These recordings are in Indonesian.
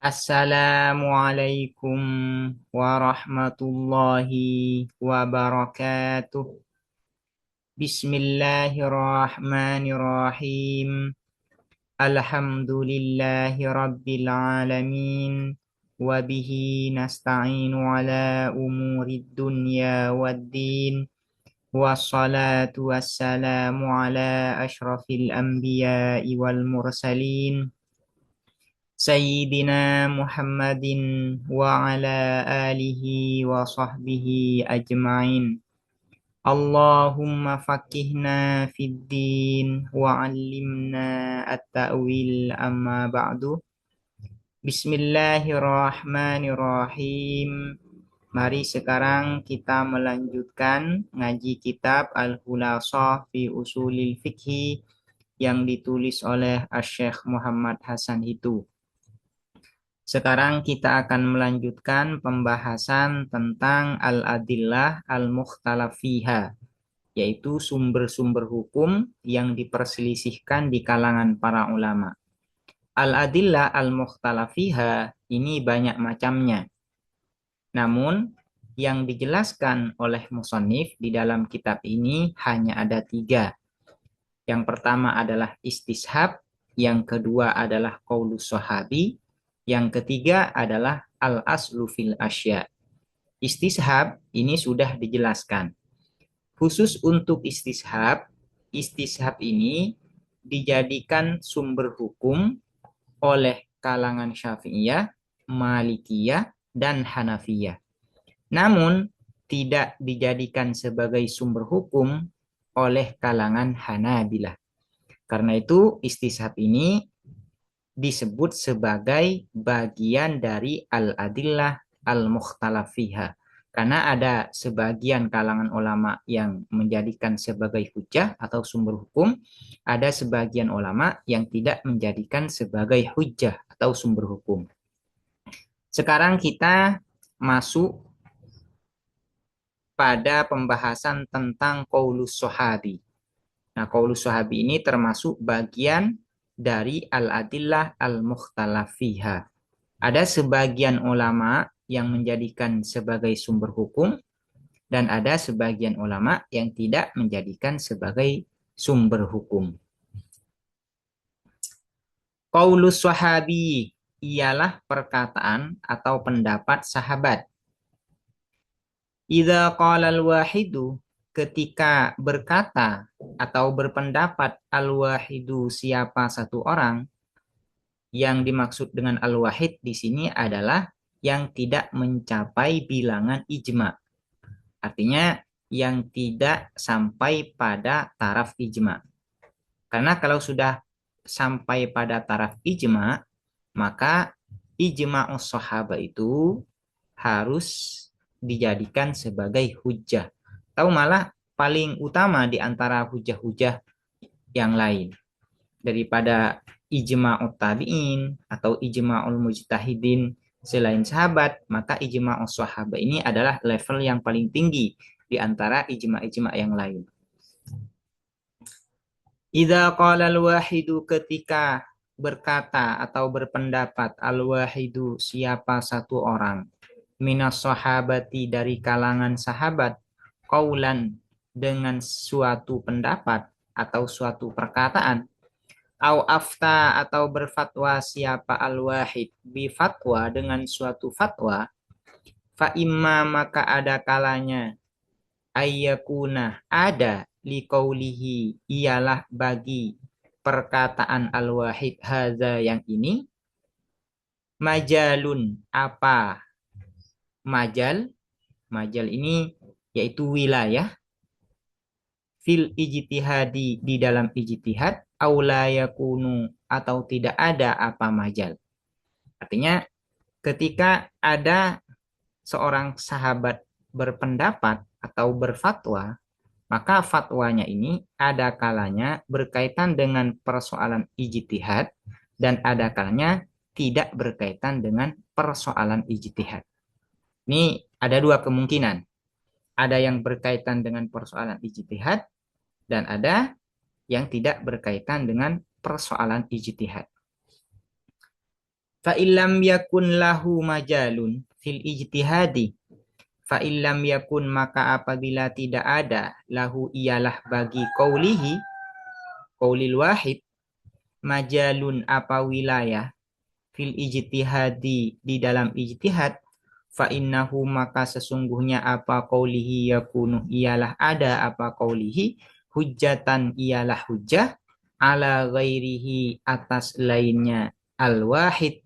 Assalamualaikum warahmatullahi wabarakatuh. Bismillahirrahmanirrahim. Alhamdulillahi rabbil alamin. Wabihi nasta'inu ala umurid dunya waddin. Wassalatu wassalamu ala ashrafil anbiya'i wal mursalin. Sayyidina Muhammadin wa ala alihi wa sahbihi ajma'in. Allahumma fakihna fid din wa 'allimna at-ta'wil amma ba'du. Bismillahirrahmanirrahim. Mari sekarang kita melanjutkan ngaji kitab Al-Khulasah fi Usulil Fiqhi yang ditulis oleh Asy-Syaikh Muhammad Hasan itu. Sekarang kita akan melanjutkan pembahasan tentang al-adillah al-mukhtalaf fiha, yaitu sumber-sumber hukum yang diperselisihkan di kalangan para ulama. Al-adillah al-mukhtalaf fiha ini banyak macamnya. Namun, yang dijelaskan oleh musannif di dalam kitab ini hanya ada 3. Yang pertama adalah istishab, yang kedua adalah qaulus sahabi, yang ketiga adalah al-aslu fil asya. Istishab ini sudah dijelaskan. Khusus untuk istishab, istishab ini dijadikan sumber hukum oleh kalangan Syafi'iyah, Malikiyah, dan Hanafiyah. Namun, tidak dijadikan sebagai sumber hukum oleh kalangan Hanabilah. Karena itu, istishab ini disebut sebagai bagian dari al-adillah al-mukhtalaf fiha. Karena ada sebagian kalangan ulama yang menjadikan sebagai hujjah atau sumber hukum, ada sebagian ulama yang tidak menjadikan sebagai hujjah atau sumber hukum. Sekarang kita masuk pada pembahasan tentang qaulus sahabi. Nah, qaulus sahabi ini termasuk bagian dari al-adillah al-mukhtalaf fiha. Ada sebagian ulama yang menjadikan sebagai sumber hukum dan ada sebagian ulama yang tidak menjadikan sebagai sumber hukum. Qaulus sahabi ialah perkataan atau pendapat sahabat. Idza qala al-wahidu, ketika berkata atau berpendapat al-wahidu siapa satu orang, yang dimaksud dengan al-wahid di sini adalah yang tidak mencapai bilangan ijma. Artinya yang tidak sampai pada taraf ijma. Karena kalau sudah sampai pada taraf ijma, maka ijma'us sahabat itu harus dijadikan sebagai hujjah. Atau malah paling utama di antara hujjah-hujjah yang lain. Daripada ijma'ut tabi'in atau ijma'ul mujtahidin selain sahabat, maka ijma'us sahabat ini adalah level yang paling tinggi di antara ijma'-ijma' yang lain. Idza qala al-wahidu, ketika berkata atau berpendapat al-wahidu siapa satu orang, minas sahabati dari kalangan sahabat, qaulan dengan suatu pendapat atau suatu perkataan, au afta atau berfatwa siapa al-wahid bifatwa dengan suatu fatwa, fa imma maka ada kalanya ayyakuna ada liqaulihi ialah bagi perkataan al-wahid hadza yang ini majalun apa majal. Majal ini yaitu wilayah fil ijtihadi di dalam ijtihad, aula yakunu atau tidak ada apa majal. Artinya ketika ada seorang sahabat berpendapat atau berfatwa, maka fatwanya ini ada kalanya berkaitan dengan persoalan ijtihad dan ada kalanya tidak berkaitan dengan persoalan ijtihad. Ini ada 2 kemungkinan. Ada yang berkaitan dengan persoalan ijtihad dan ada yang tidak berkaitan dengan persoalan ijtihad. Fa illam yakun lahu majalun fil ijtihadi. Fa illam yakun maka apabila tidak ada lahu ialah bagi qaulil wahid majalun apa wilayah fil ijtihadi di dalam ijtihad fa innahu maka sesungguhnya apa qaulihi yakunu ialah ada apa qaulihi hujjatan ialah hujjah ala ghairihi atas lainnya al wahid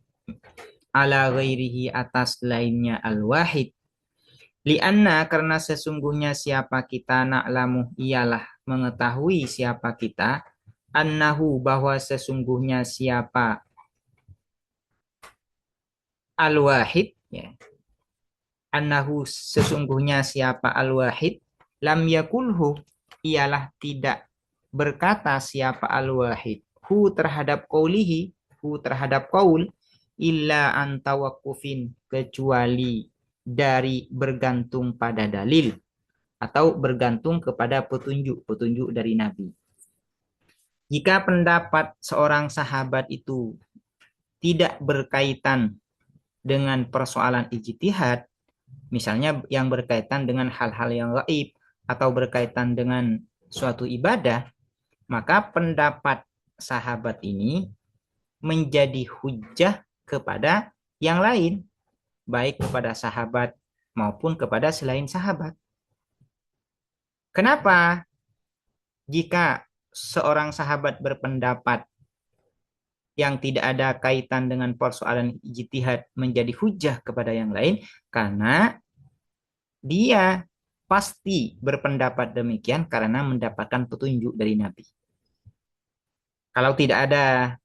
ala ghairihi atas lainnya al wahid lianna karena sesungguhnya siapa kita na'lamu ialah mengetahui siapa kita annahu bahwa sesungguhnya siapa al-wahid ya annahu sesungguhnya siapa al-wahid lam yakulhu ialah tidak berkata siapa al-wahid hu terhadap qaulihi hu terhadap qaul illa an tawaqqufin kecuali dari bergantung pada dalil atau bergantung kepada petunjuk dari Nabi. Jika pendapat seorang sahabat itu tidak berkaitan dengan persoalan ijtihad, misalnya yang berkaitan dengan hal-hal yang gaib atau berkaitan dengan suatu ibadah, maka pendapat sahabat ini menjadi hujjah kepada yang lain, baik kepada sahabat maupun kepada selain sahabat. Kenapa? Jika seorang sahabat berpendapat yang tidak ada kaitan dengan persoalan ijtihad menjadi hujjah kepada yang lain, karena dia pasti berpendapat demikian karena mendapatkan petunjuk dari Nabi. Kalau tidak ada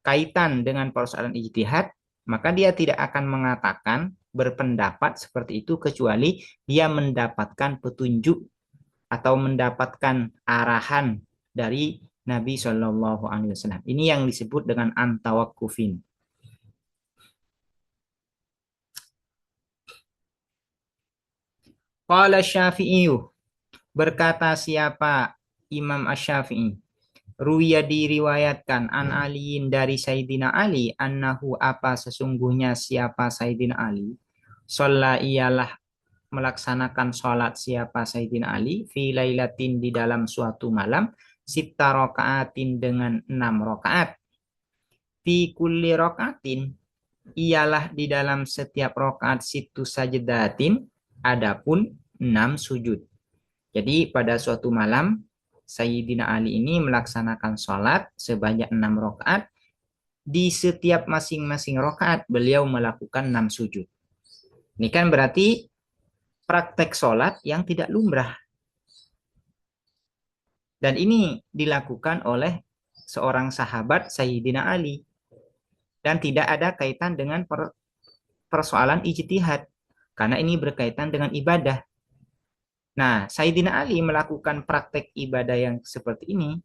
kaitan dengan persoalan ijtihad, maka dia tidak akan mengatakan berpendapat seperti itu kecuali dia mendapatkan petunjuk atau mendapatkan arahan dari Nabi Shallallahu Alaihi Wasallam. Ini yang disebut dengan antawakufin. Qala Syafi'i, berkata siapa Imam Asy-Syafi'i, ruwiya diriwayatkan an Aliin dari Sayyidina Ali, annahu apa sesungguhnya siapa Sayyidina Ali, shalla ialah melaksanakan sholat siapa Sayyidina Ali, fi lailatin di dalam suatu malam, sita rokaatin dengan 6 rokaat. Fi kulli rokaatin ialah di dalam setiap rokaat situ sajdatin, adapun 6 sujud. Jadi pada suatu malam Sayyidina Ali ini melaksanakan sholat sebanyak 6 rokaat. Di setiap masing-masing rokaat beliau melakukan 6 sujud. Ini kan berarti praktek sholat yang tidak lumrah. Dan ini dilakukan oleh seorang sahabat Sayyidina Ali. Dan tidak ada kaitan dengan persoalan ijtihad. Karena ini berkaitan dengan ibadah. Nah, Sayyidina Ali melakukan praktek ibadah yang seperti ini.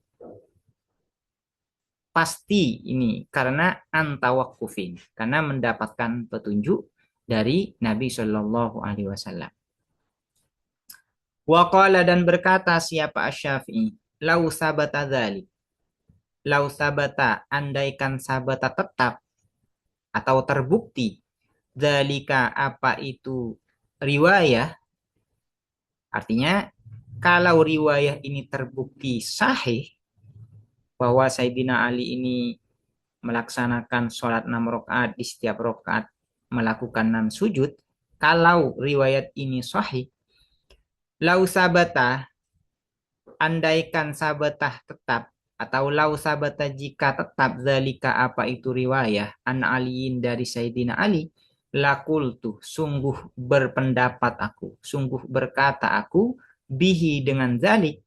Pasti ini karena antawakufin. Karena mendapatkan petunjuk dari Nabi Shallallahu Alaihi Wasallam. Waqala dan berkata siapa Asy-Syafi'i, lau sabata dzalik. Lau sabata andaikan sabata tetap atau terbukti dzalika apa itu riwayah, artinya kalau riwayah ini terbukti sahih bahwa Sayyidina Ali ini melaksanakan sholat 6 rakaat di setiap rakaat melakukan 6 sujud, kalau riwayat ini sahih, lau sabata andaikan sabatah tetap atau lau sabata jika tetap zalika apa itu riwayah an aliin dari Sayyidina Ali lakultu sungguh berpendapat aku sungguh berkata aku bihi dengan zalik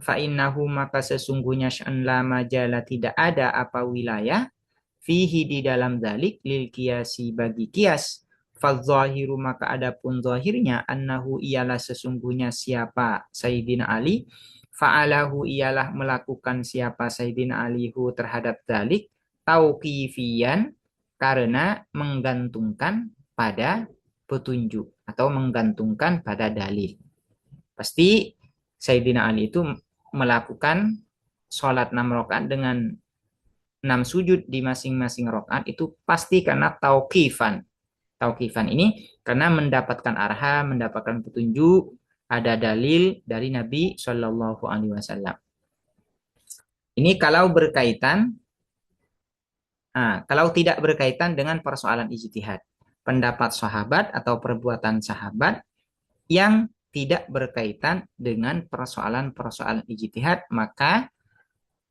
fa innahu maka sesungguhnya sya'an la majala tidak ada apa wilayah fihi di dalam zalik lil kiasi bagi kias fadzahiru maka adapun zahirnya annahu ialah sesungguhnya siapa Sayyidina Ali fa'alahu ialah melakukan siapa Sayyidina Alihu terhadap dalik tauqifiyan karena menggantungkan pada petunjuk atau menggantungkan pada dalil. Pasti Sayyidina Ali itu melakukan sholat 6 rakaat dengan sujud di masing-masing rakaat itu pasti karena tauqifan. Tauqifan ini karena mendapatkan arahan, mendapatkan petunjuk, ada dalil dari Nabi Shallallahu Alaihi Wasallam. Ini kalau berkaitan, kalau tidak berkaitan dengan persoalan ijtihad, pendapat sahabat atau perbuatan sahabat yang tidak berkaitan dengan persoalan-persoalan ijtihad, maka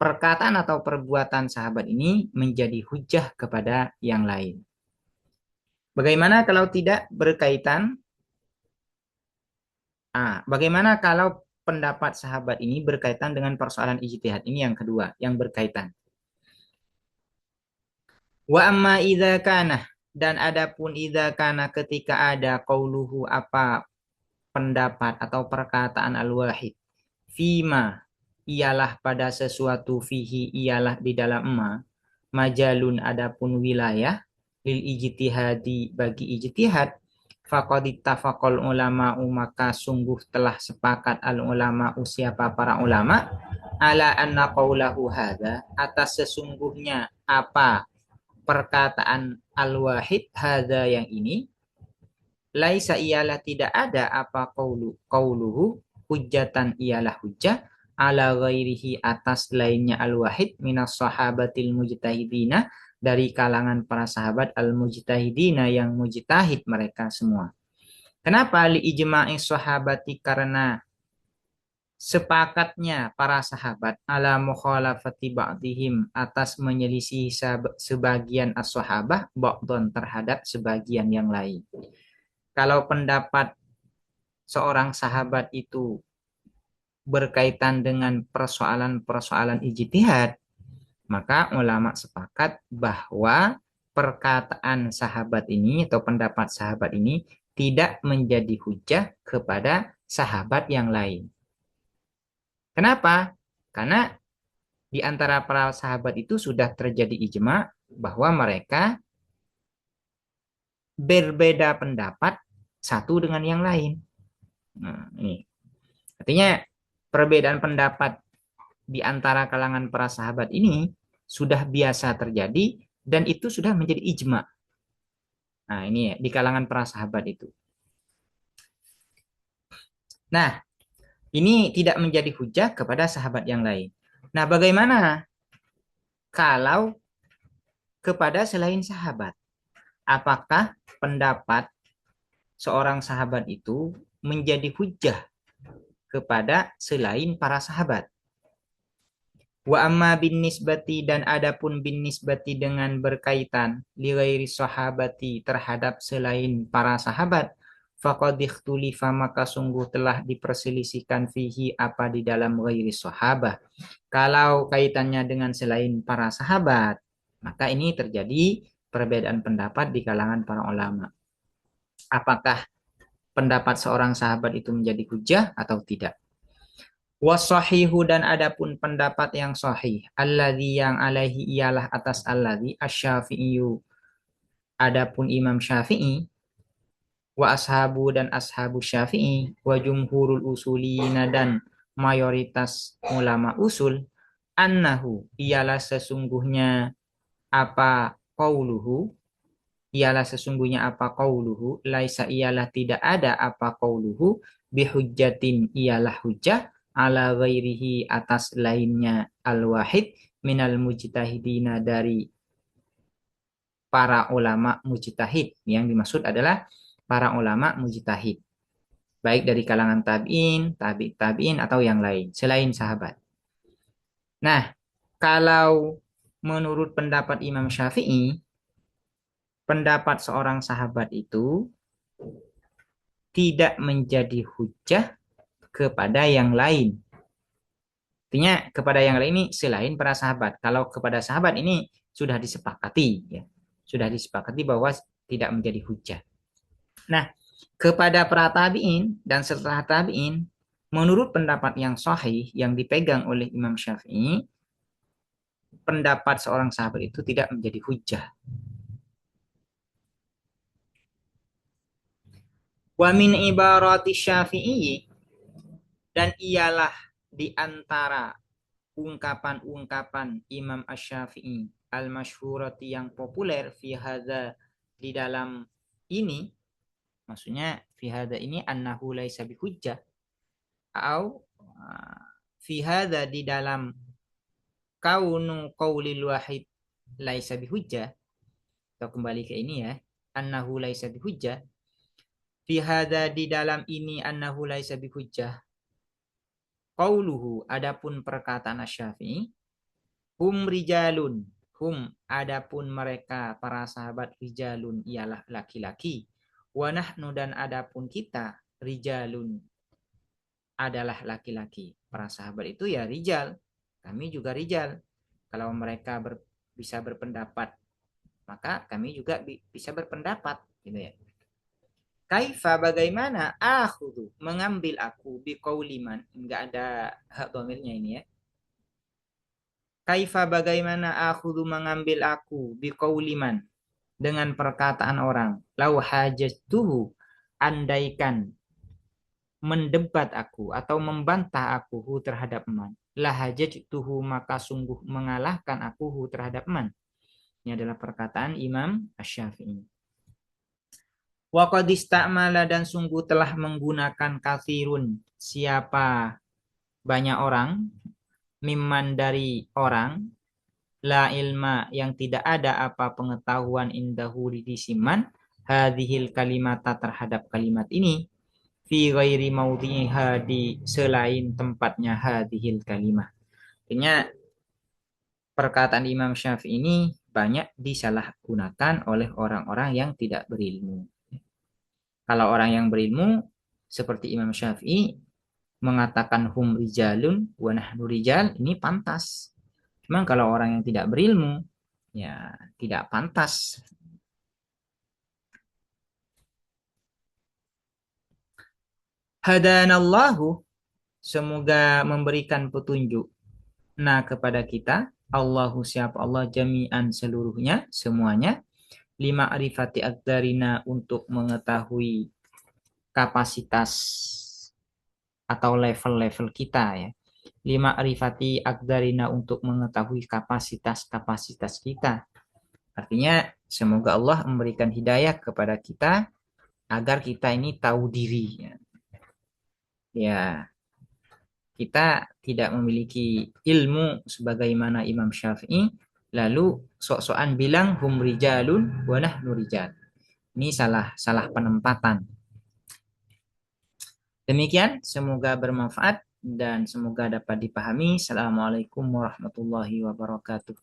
perkataan atau perbuatan sahabat ini menjadi hujah kepada yang lain. Bagaimana kalau tidak berkaitan? Bagaimana kalau pendapat sahabat ini berkaitan dengan persoalan ijtihad? Ini yang kedua, yang berkaitan. Wa amma idza kana, dan adapun idza kana ketika ada qauluhu apa pendapat atau perkataan al-wahid fima ialah pada sesuatu fihi ialah di dalam majalun adapun wilayah lil ijtihadi bagi ijtihad faqad ittafaqal ulama maka sungguh telah sepakat al ulama siapa para ulama ala anna qaulahu hadza atas sesungguhnya apa perkataan al-wahid hadza yang ini laisa ialah tidak ada apa qauluhu hujjatan ialah hujjah ala ghairihi atas lainnya al-wahid minas sahabatil mujtahidina dari kalangan para sahabat al-mujtahidina yang mujtahid mereka semua. Kenapa li ijma'i sahabati karena sepakatnya para sahabat ala mukhalafati ba'dihim atas menyelisih sebagian as-sahabah ba'don terhadap sebagian yang lain. Kalau pendapat seorang sahabat itu berkaitan dengan persoalan-persoalan ijtihad, maka ulama sepakat bahwa perkataan sahabat ini atau pendapat sahabat ini tidak menjadi hujah kepada sahabat yang lain. Kenapa? Karena di antara para sahabat itu sudah terjadi ijma bahwa mereka berbeda pendapat satu dengan yang lain. Nah, ini artinya perbedaan pendapat di antara kalangan para sahabat ini sudah biasa terjadi dan itu sudah menjadi ijma. Nah, ini ya, di kalangan para sahabat itu. Nah, ini tidak menjadi hujah kepada sahabat yang lain. Nah, bagaimana kalau kepada selain sahabat? Apakah pendapat seorang sahabat itu menjadi hujah kepada selain para sahabat? Wa amma bin nisbati dan adapun bin nisbati dengan berkaitan li ghairi sahabati terhadap selain para sahabat faqad ikhtulifa maka sungguh telah diperselisihkan fihi apa di dalam ghairi sahabah. Kalau kaitannya dengan selain para sahabat, maka ini terjadi perbedaan pendapat di kalangan para ulama. Apakah pendapat seorang sahabat itu menjadi hujah atau tidak? Wasahihu dan adapun pendapat yang sahih alladzi yang alaihi ialah atas alladzi asy-Syafi'i adapun Imam Syafi'i wa ashabu dan ashabu Syafi'i wa jumhurul usulina dan mayoritas ulama usul annahu ialah sesungguhnya apa qauluhu ialah sesungguhnya apa qauluhu laisa ialah tidak ada apa qauluhu bihujjatin ialah hujjah ala ghairihi atas lainnya al-wahid minal mujtahidina dari para ulama mujtahid. Yang dimaksud adalah para ulama mujtahid. Baik dari kalangan tabi'in, tabi'in atau yang lain selain sahabat. Nah, kalau menurut pendapat Imam Syafi'i, pendapat seorang sahabat itu tidak menjadi hujjah kepada yang lain. Artinya kepada yang lain ini selain para sahabat. Kalau kepada sahabat ini sudah disepakati, ya, sudah disepakati bahwa tidak menjadi hujjah. Nah, kepada para tabiin dan setelah tabiin, menurut pendapat yang sahih yang dipegang oleh Imam Syafi'i, pendapat seorang sahabat itu tidak menjadi hujjah. Wa min ibarati Syafi'i dan ialah di antara ungkapan-ungkapan Imam Asy-Syafi'i al-masyhurati yang populer fi hadza di dalam ini, maksudnya fi hadza ini annahu laisa bihujjah, atau fi hadza di dalam kaunu qaulil wahid laisa bihujjah, atau kembali ke ini ya, annahu laisa bihujjah, fi hadza di dalam ini annahu laisa bihujjah, qauluhu adapun perkataan Asy-Syafi'i, hum rijalun, hum adapun mereka para sahabat, rijalun ialah laki-laki, wa nahnu dan adapun kita, rijalun adalah laki-laki. Para sahabat itu ya rijal, kami juga rijal. Kalau mereka bisa berpendapat, maka kami juga bisa berpendapat, gitu ya. Kaifa bagaimana akhudhu mengambil aku biqauliman, enggak ada hak dhamirnya ini ya. Kaifa bagaimana akhudhu mengambil aku biqauliman dengan perkataan orang, lau hajatuhu andaikan mendebat aku atau membantah aku terhadap man, la hajatuhu maka sungguh mengalahkan aku terhadap man. Ini adalah perkataan Imam Asy-Syafi'i. Wa qad istamala dan sungguh telah menggunakan kathirun siapa banyak orang, mimman dari orang, la ilma yang tidak ada apa pengetahuan indahu di sisi man, hadhil kalimata terhadap kalimat ini, fi ghairi maudhiha di selain tempatnya hadhil kalimah. Artinya perkataan Imam Syafi'i ini banyak disalahgunakan oleh orang-orang yang tidak berilmu. Kalau orang yang berilmu seperti Imam Syafi'i mengatakan hum rijalun wa nahnu rijal, ini pantas. Memang kalau orang yang tidak berilmu ya tidak pantas. Hadanallahu, semoga memberikan petunjuk nah kepada kita, Allahu siapa Allah, jami'an seluruhnya, semuanya, lima arifati aqdarina untuk mengetahui kapasitas atau level-level kita ya. Lima arifati aqdarina untuk mengetahui kapasitas-kapasitas kita. Artinya semoga Allah memberikan hidayah kepada kita agar kita ini tahu diri ya. Ya, kita tidak memiliki ilmu sebagaimana Imam Syafi'i, lalu sok-sokan bilang hum rijalun wa nahnu rijal. Ini salah penempatan. Demikian, semoga bermanfaat dan semoga dapat dipahami. Assalamualaikum warahmatullahi wabarakatuh.